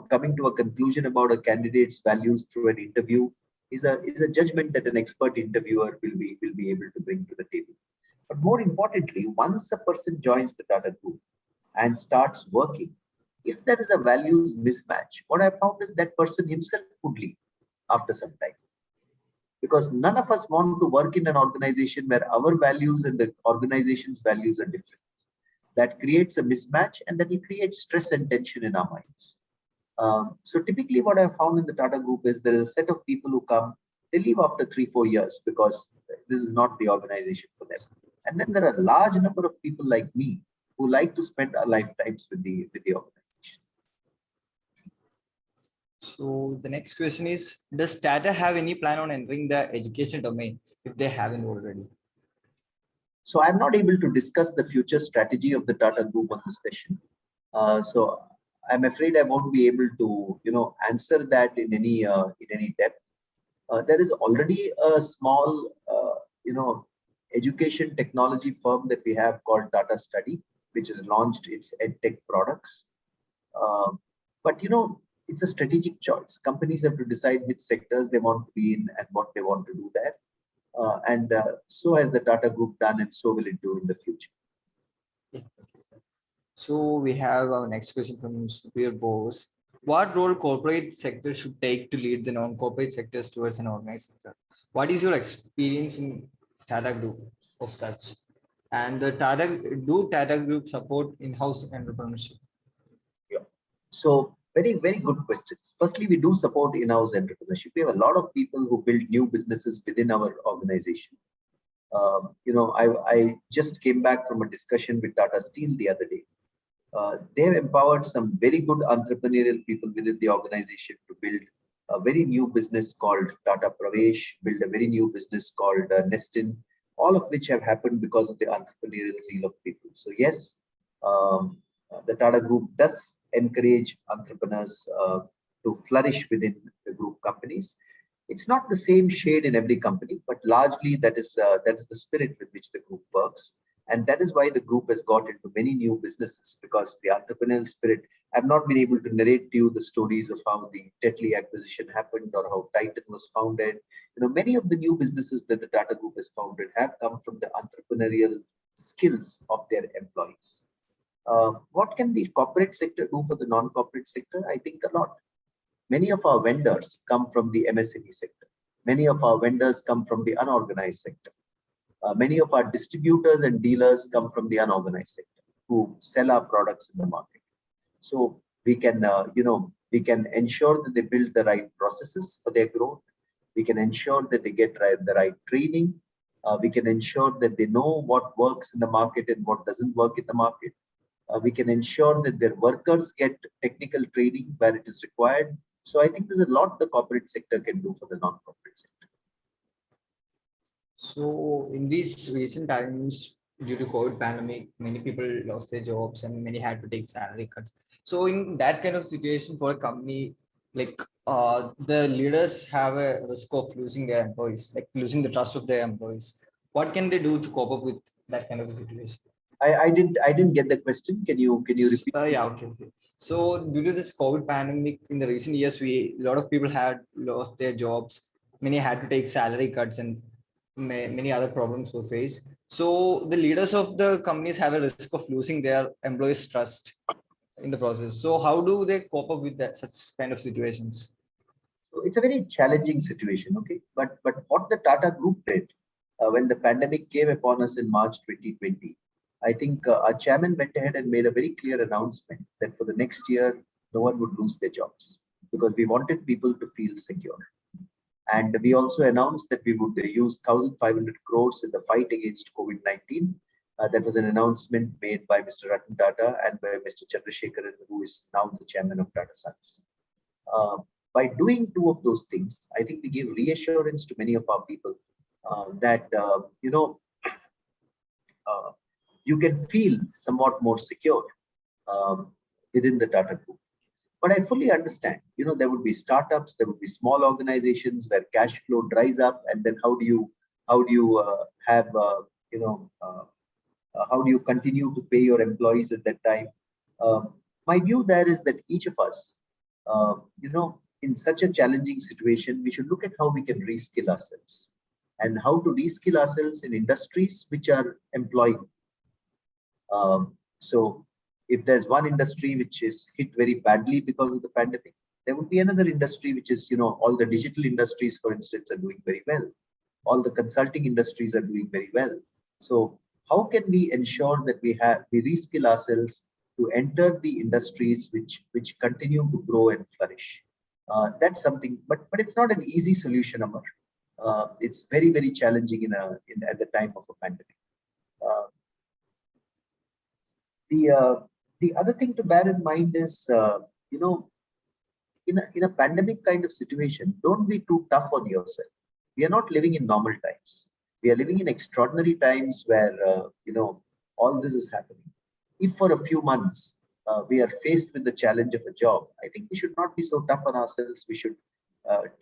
Coming to a conclusion about a candidate's values through an interview is a judgment that an expert interviewer will be able to bring to the table. But more importantly, once a person joins the Tata Group and starts working, if there is a values mismatch, what I found is that person himself would leave after some time. Because none of us want to work in an organization where our values and the organization's values are different. That creates a mismatch, and that will create stress and tension in our minds. So typically what I found in the Tata Group is there is a set of people who come, they leave after 3-4 years because this is not the organization for them. And then there are a large number of people like me who like to spend our lifetimes with the organization.
So the next question is, does Tata have any plan on entering the education domain if they haven't already?
So I'm not able to discuss the future strategy of the Tata Group on this session. So I'm afraid I won't be able to, answer that in any depth. There is already a small, education technology firm that we have called Tata Study, which has launched its edtech products. But it's a strategic choice. Companies have to decide which sectors they want to be in and what they want to do there. And so has the Tata Group done, and so will it do in the future.
So we have our next question from Superior Bose. What role corporate sector should take to lead the non-corporate sectors towards an organized sector? What is your experience in Tata Group of such? And do Tata Group support in-house entrepreneurship?
Yeah. So very, very good questions. Firstly, we do support in-house entrepreneurship. We have a lot of people who build new businesses within our organization. I just came back from a discussion with Tata Steel the other day. They have empowered some very good entrepreneurial people within the organization to build a very new business called Tata Pravesh, build a very new business called Nestin, all of which have happened because of the entrepreneurial zeal of people. So yes, the Tata Group does encourage entrepreneurs to flourish within the group companies. It's not the same shade in every company, but largely that is the spirit with which the group works. And that is why the group has got into many new businesses, because the entrepreneurial spirit. I've not been able to narrate to you the stories of how the Tetley acquisition happened or how Titan was founded. Many of the new businesses that the Tata Group has founded have come from the entrepreneurial skills of their employees. What can the corporate sector do for the non-corporate sector? I think a lot. Many of our vendors come from the MSME sector. Many of our vendors come from the unorganized sector. Many of our distributors and dealers come from the unorganized sector who sell our products in the market. So we can, we can ensure that they build the right processes for their growth. We can ensure that they get the right training. We can ensure that they know what works in the market and what doesn't work in the market. We can ensure that their workers get technical training where it is required. So I think there's a lot the corporate sector can do for the non-corporate sector.
So in these recent times, due to COVID pandemic, many people lost their jobs and many had to take salary cuts. So in that kind of situation for a company, like the leaders have a risk of losing their employees, like losing the trust of their employees. What can they do to cope up with that kind of a situation?
I didn't get the question. Can you repeat?
Yeah, okay. So due to this COVID pandemic, in the recent years, a lot of people had lost their jobs. Many had to take salary cuts and many other problems were faced. So the leaders of the companies have a risk of losing their employees' trust in the process. So how do they cope up with that such kind of situations?
So it's a very challenging situation, okay? But what the Tata Group did when the pandemic came upon us in March 2020, I think our chairman went ahead and made a very clear announcement that for the next year, no one would lose their jobs because we wanted people to feel secure. And we also announced that we would use 1,500 crores in the fight against COVID-19. That was an announcement made by Mr. Ratan Tata and by Mr. Chandrasekharan, who is now the chairman of Tata Sons. By doing two of those things, I think we gave reassurance to many of our people that, you can feel somewhat more secure within the Tata Group. But I fully understand, there would be startups, there would be small organizations where cash flow dries up, and then how do you have, how do you continue to pay your employees at that time? My view there is that each of us, in such a challenging situation, we should look at how we can reskill ourselves and how to reskill ourselves in industries which are employing. So if there's one industry which is hit very badly because of the pandemic, there would be another industry which is, all the digital industries, for instance, are doing very well. All the consulting industries are doing very well. So how can we ensure that we reskill ourselves to enter the industries which continue to grow and flourish? That's something, but it's not an easy solution, Amar. It's very, very challenging at the time of a pandemic. The other thing to bear in mind is, in a pandemic kind of situation, don't be too tough on yourself. We are not living in normal times. We are living in extraordinary times where, all this is happening. If for a few months we are faced with the challenge of a job, I think we should not be so tough on ourselves. We should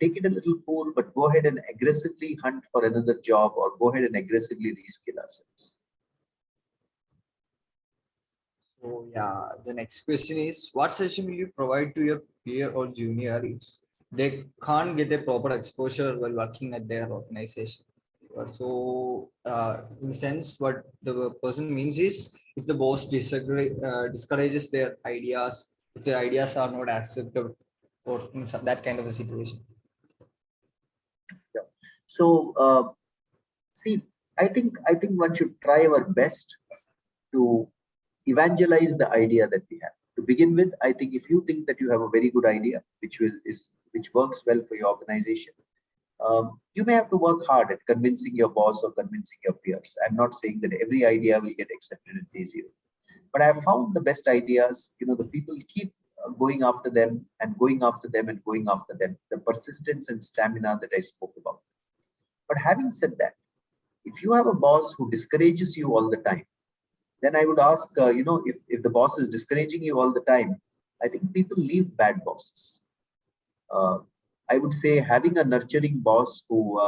take it a little cool, but go ahead and aggressively hunt for another job or go ahead and aggressively reskill ourselves.
So yeah, the next question is, what suggestion will you provide to your peer or junior if they can't get a proper exposure while working at their organization? So in the sense, what the person means is, if the boss discourages their ideas, if their ideas are not accepted, or in that kind of a situation.
Yeah. So see, I think one should try our best to evangelize the idea that we have. To begin with, I think if you think that you have a very good idea which works well for your organization, you may have to work hard at convincing your boss or convincing your peers. I'm not saying that every idea will get accepted at day zero, but I have found the best ideas, the people keep going after them and going after them and going after them, the persistence and stamina that I spoke about. But having said that, if you have a boss who discourages you all the time, then I would ask, if the boss is discouraging you all the time, I think people leave bad bosses. I would say having a nurturing boss who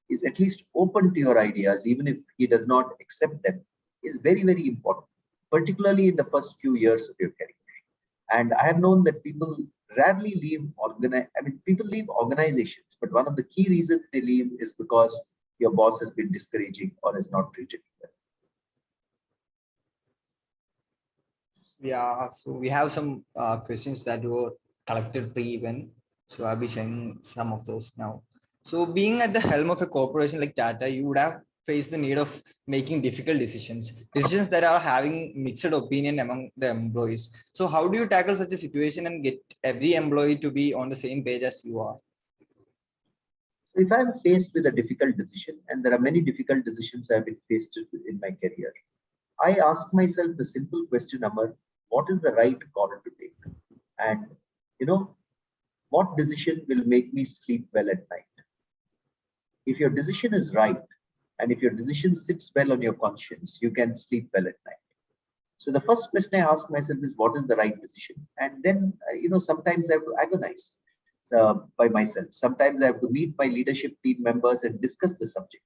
is at least open to your ideas, even if he does not accept them, is very, very important, particularly in the first few years of your career. And I have known that people rarely leave people leave organizations, but one of the key reasons they leave is because your boss has been discouraging or has not treated you well.
Yeah, so we have some questions that were collected pre-event. So I'll be sharing some of those now. So being at the helm of a corporation like Tata, you would have faced the need of making difficult decisions that are having mixed opinion among the employees. So how do you tackle such a situation and get every employee to be on the same page as you are?
So if I'm faced with a difficult decision, and there are many difficult decisions I've been faced with in my career, I ask myself the simple question, Amar, what is the right call to take? And you know, what decision will make me sleep well at night? If your decision is right, and if your decision sits well on your conscience, you can sleep well at night. So the first question I ask myself is, what is the right decision? And then, sometimes I have to agonize by myself. Sometimes I have to meet my leadership team members and discuss the subject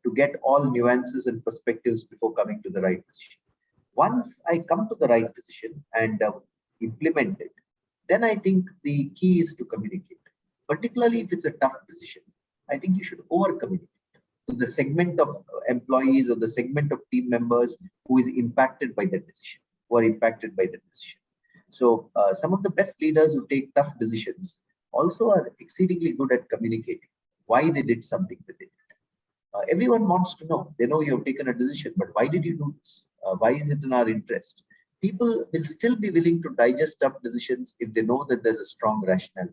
to get all nuances and perspectives before coming to the right decision. Once I come to the right decision and implement it, then I think the key is to communicate. Particularly if it's a tough decision, I think you should over communicate to the segment of employees or the segment of team members who is impacted by that decision, who are impacted by the decision. So some of the best leaders who take tough decisions also are exceedingly good at communicating why they did something with it. Everyone wants to know. They know you have taken a decision, but why did you do this? Why is it in our interest? People will still be willing to digest tough decisions if they know that there's a strong rationale.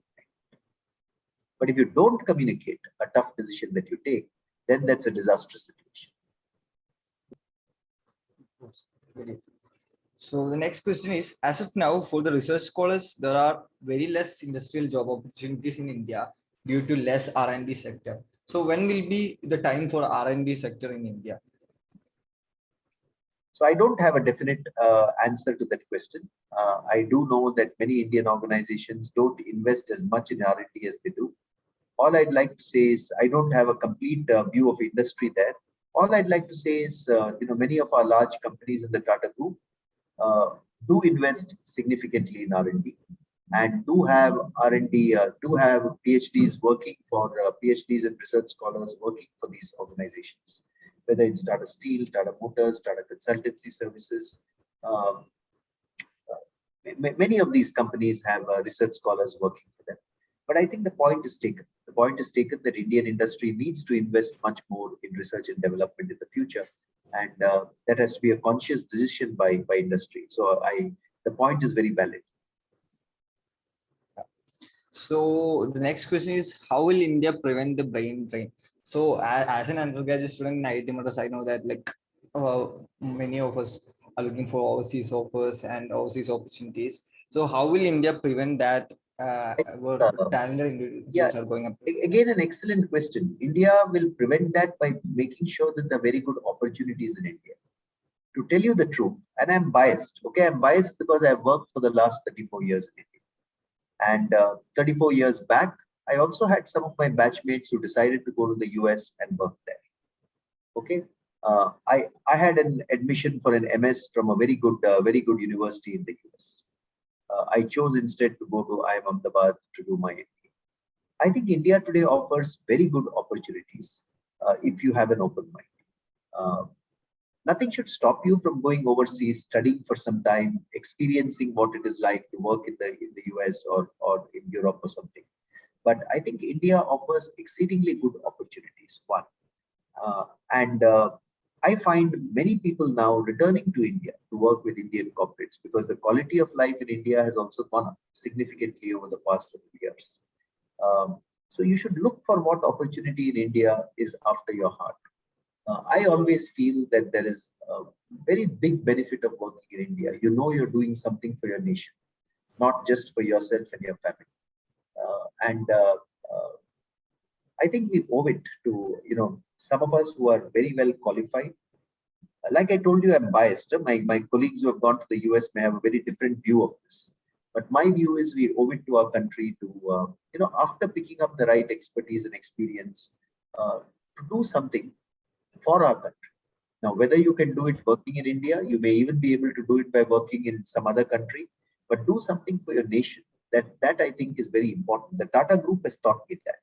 But if you don't communicate a tough decision that you take, then that's a disastrous situation.
So the next question is, as of now, for the research scholars, there are very less industrial job opportunities in India due to less R&D sector. So when will be the time for R&D sector in India?
So I don't have a definite answer to that question. I do know that many Indian organizations don't invest as much in R&D as they do. All I'd like to say is I don't have a complete view of industry there. All I'd like to say is, many of our large companies in the Tata Group do invest significantly in R&D and do have R&D, do have PhDs working for PhDs and research scholars working for these organizations, whether it's Tata Steel, Tata Motors, Tata Consultancy Services. Many of these companies have research scholars working for them. But I think the point is taken. The point is taken that Indian industry needs to invest much more in research and development in the future. And that has to be a conscious decision by industry. So the point is very valid.
So the next question is, how will India prevent the brain drain? So as an undergraduate student in IIT Madras, I know that many of us are looking for overseas offers and overseas opportunities. So how will India prevent that? Our talented individuals are going up.
Again, an excellent question. India will prevent that by making sure that there are very good opportunities in India. To tell you the truth, and I'm biased. Okay, I'm biased because I've worked for the last 34 years in India. And 34 years back, I also had some of my batchmates who decided to go to the US and work there. Okay, I had an admission for an MS from a very good university in the US. I chose instead to go to IIM Ahmedabad to do my MBA. I think India today offers very good opportunities if you have an open mind. Nothing should stop you from going overseas, studying for some time, experiencing what it is like to work in the US or in Europe or something. But I think India offers exceedingly good opportunities. One, and I find many people now returning to India to work with Indian corporates because the quality of life in India has also gone up significantly over the past several years. So you should look for what opportunity in India is after your heart. I always feel that there is a very big benefit of working in India. You know you're doing something for your nation, not just for yourself and your family. I think we owe it to some of us who are very well qualified. Like I told you, I'm biased. My colleagues who have gone to the US may have a very different view of this. But my view is we owe it to our country to, after picking up the right expertise and experience, to do something for our country. Now, whether you can do it working in India, you may even be able to do it by working in some other country, but do something for your nation. That I think is very important. The Tata Group has taught me that.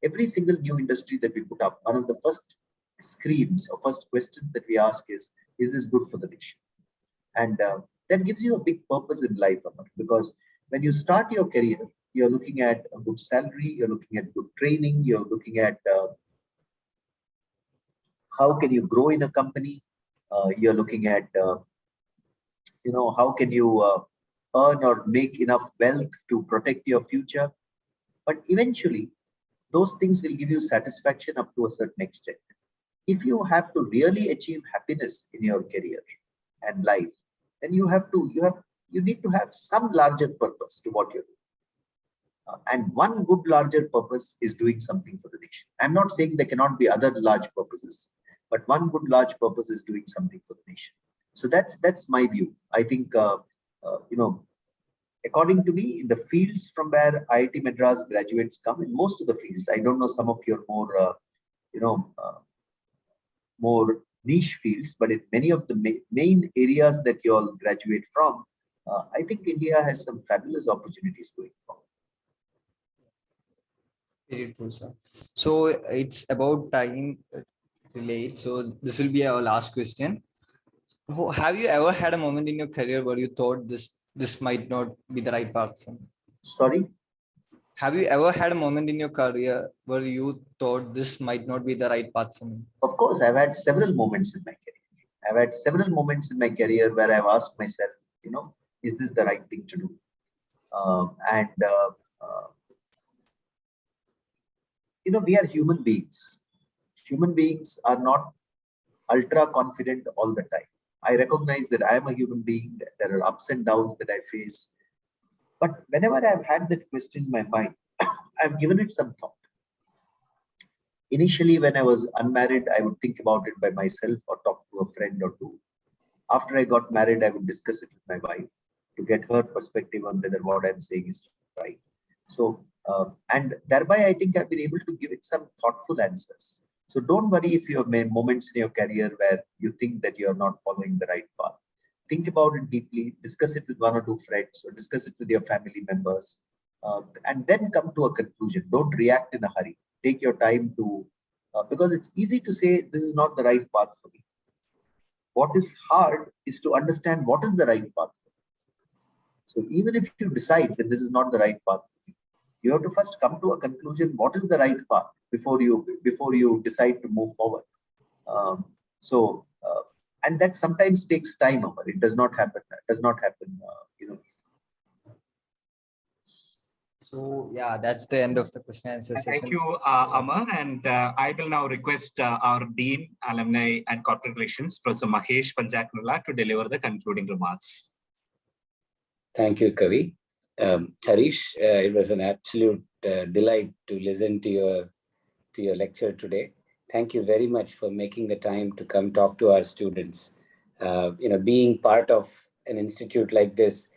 Every single new industry that we put up, one of the first screens or first questions that we ask is this good for the nation? And that gives you a big purpose in life, Amar, because when you start your career, you're looking at a good salary, you're looking at good training, you're looking at how can you grow in a company, you're looking at, how can you earn or make enough wealth to protect your future. But eventually, those things will give you satisfaction up to a certain extent. If you have to really achieve happiness in your career and life, then you need to have some larger purpose to what you're doing. And one good larger purpose is doing something for the nation. I'm not saying there cannot be other large purposes, but one good large purpose is doing something for the nation. So that's my view. I think, according to me, in the fields from where IIT Madras graduates come, in most of the fields, I don't know some of your more niche fields, but in many of the main areas that you all graduate from, I think India has some fabulous opportunities going forward.
Very true, sir. So it's about time relate. So this will be our last question. Have you ever had a moment in your career where you thought this might not be the right path for me?
Sorry?
Have you ever had a moment in your career where you thought this might not be the right path for me?
Of course, I've had several moments in my career. I've had several moments in my career where I've asked myself, is this the right thing to do? We are human beings. Human beings are not ultra confident all the time. I recognize that I am a human being. There are ups and downs that I face. But whenever I've had that question in my mind, I've given it some thought. Initially, when I was unmarried, I would think about it by myself or talk to a friend or two. After I got married, I would discuss it with my wife to get her perspective on whether what I'm saying is right. So, and thereby, I think I've been able to give it some thoughtful answers. So don't worry if you have made moments in your career where you think that you're not following the right path. Think about it deeply, discuss it with one or two friends or discuss it with your family members, and then come to a conclusion. Don't react in a hurry. Take your time to, because it's easy to say this is not the right path for me. What is hard is to understand what is the right path for me. So even if you decide that this is not the right path for me, you have to first come to a conclusion. What is the right path before you decide to move forward? And that sometimes takes time. It does not happen. Easily.
So yeah, that's the end of the question and answer session.
Thank you, Amar. And I will now request our Dean, Alumni and Corporate Relations, Professor Mahesh Panjaknulla, to deliver the concluding remarks.
Thank you, Kavi. Harish, it was an absolute delight to listen to your lecture today. Thank you very much for making the time to come talk to our students. Being part of an institute like this,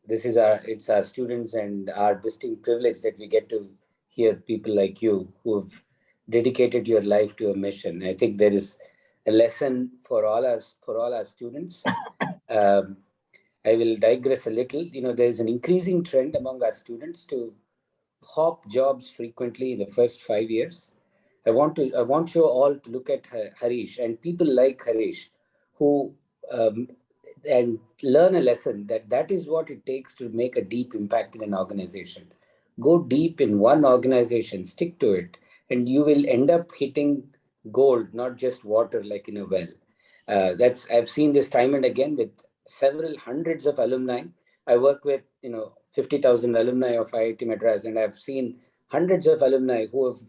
it's our students and our distinct privilege that we get to hear people like you who have dedicated your life to a mission. I think there is a lesson for all our students. I will digress a little. There is an increasing trend among our students to hop jobs frequently in the first 5 years. I want you all to look at Harish and people like Harish who and learn a lesson that is what it takes to make a deep impact in an organization. Go deep in one organization, stick to it, and you will end up hitting gold, not just water like in a well. I've seen this time and again with several hundreds of alumni. I work with 50,000 alumni of IIT Madras, and I've seen hundreds of alumni who have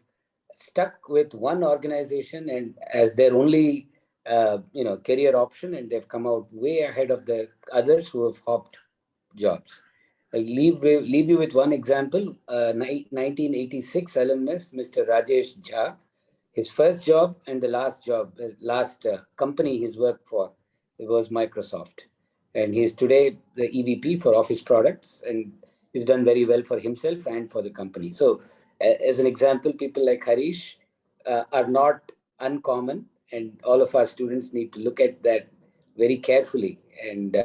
stuck with one organization and as their only career option, and they've come out way ahead of the others who have hopped jobs. I'll leave you with one example. 1986 alumnus, Mr. Rajesh Jha, his first job and the last company he's worked for, it was Microsoft. And he's today the EVP for Office Products. And is done very well for himself and for the company. So as an example, people like Harish are not uncommon, and all of our students need to look at that very carefully and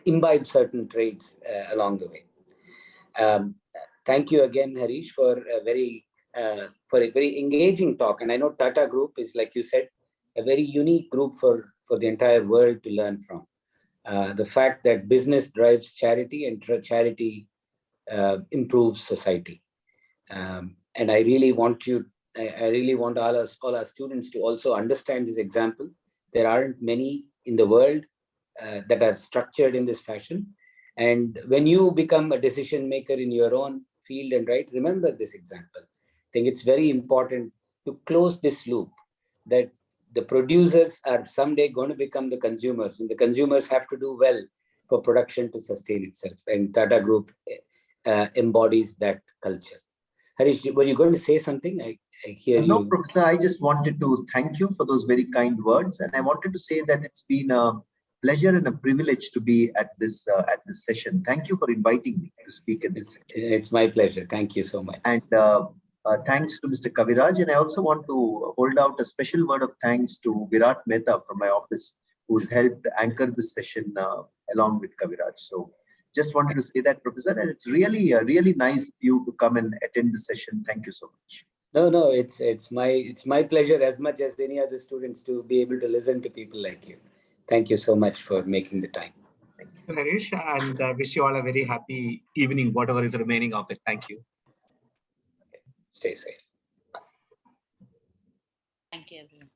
imbibe certain traits along the way. Thank you again, Harish, for a very engaging talk. And I know Tata Group is, like you said, a very unique group for the entire world to learn from. The fact that business drives charity and charity improves society. And I really want all our students to also understand this example. There aren't many in the world that are structured in this fashion. And when you become a decision maker in your own field and right, remember this example. I think it's very important to close this loop, that the producers are someday going to become the consumers, and the consumers have to do well for production to sustain itself. And Tata Group embodies that culture. Harish, were you going to say something? I hear
No,
you.
Professor, I just wanted to thank you for those very kind words. And I wanted to say that it's been a pleasure and a privilege to be at this session. Thank you for inviting me to speak at this.
It's my pleasure. Thank you so much.
And thanks to Mr. Kaviraj. And I also want to hold out a special word of thanks to Virat Mehta from my office, who's helped anchor this session along with Kaviraj. So just wanted to say that, Professor, and it's really nice of you to come and attend the session. Thank you so much.
No, it's my pleasure as much as any other students to be able to listen to people like you. Thank you so much for making the time.
Thank you, Harish, and wish you all a very happy evening, whatever is remaining of it. Thank you.
Stay safe.
Thank you, everyone.